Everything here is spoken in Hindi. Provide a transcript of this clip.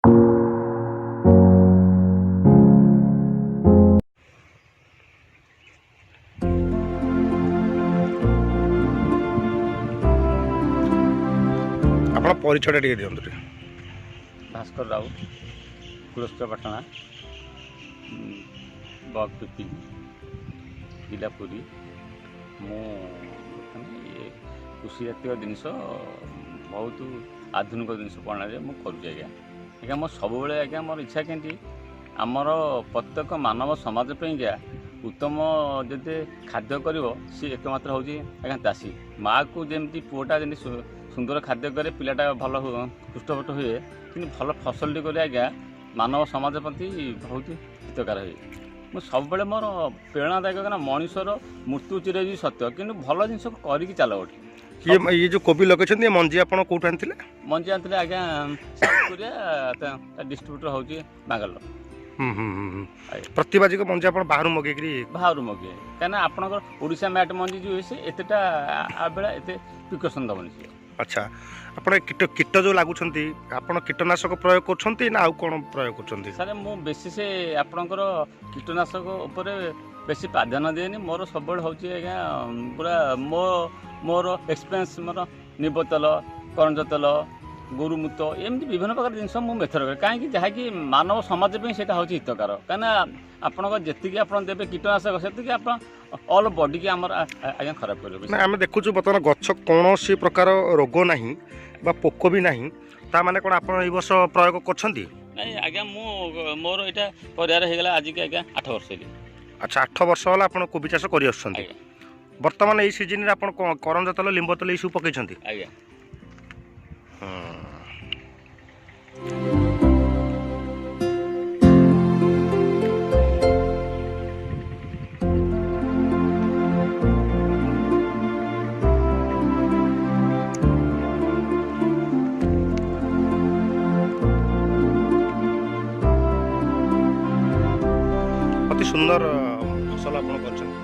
ଆପଣ ପରିଚୟଟା ଟିକେ ଦିଅନ୍ତୁ ଟିକେ। भास्कर राउ कुलस्पाटना ब्लॉक पिपी जिला पुरी मु कृषि जातीय जिनस बहुत आधुनिक जिनस प्रणाली मुझे करुँच आज्ञा आज्ञा मो सब आज्ञा मोर इच्छा केमती आमर प्रत्येक मानव समाज पाइंका उत्तम जदि खाद्य कर सी एकमात्र हूँ आज्ञा चाषी माँ को जमी पुआटा जमी सुंदर खाद्य करे पिलाटा भल हृष्टपुष्ट हुए कि भल फसल कले आज्ञा मानव समाज प्रति बहुत हितकार हुए मुझे सब मोर प्रेरणादायक कहना मनीषर मृत्यु चिरजी सत्य कि भल जिन करी चल गोटे ये जो कोबी लगे मंजी आप कौट आनी मंजी आनी आज्ञा डिस्ट्रीब्यूटर हूँ बांगालोर प्रतिभाजी को मंजी आप बाहर मगे बाहर मगे कहीं आपंकर ओडिशा मैट मंजी जो है एतेटा बेला एत प्रिकसन दबनी सी। अच्छा आप कीट जो लगुंट आप कीटनाशक प्रयोग कर आउ कौन प्रयोग कर सर मु बेसी से आपणकर कीटनाशक उपर बेसी प्राधान्य दिएनि मोर सब हूँ आज्ञा पूरा मोर एक्सपीरियंस मोर निब तेल करंज तेल गोरुमूत एमती विभिन्न प्रकार जिन मेथड करे कहीं जहाँकि मानव समाज से हूँ हितकार कहीं आपंकर जी आप देवे कीटनाशक से आप ऑल बॉडी की आमर आज्ञा खराब कर आम देखु बर्तमान गछ कौन प्रकार रोग ना पोक भी ना ता माने कौन आप वर्ष प्रयोग कर आज्ञा मोर यहाँ परिवार होगा आज की आज्ञा 8 वर्ष। अच्छा 8 वर्ष है आप कोबी चाष कर बर्तमान यही सीजन आप करंज तेल लिंब तेल सब पकई आज्ञा अति सुंदर फसल आप कर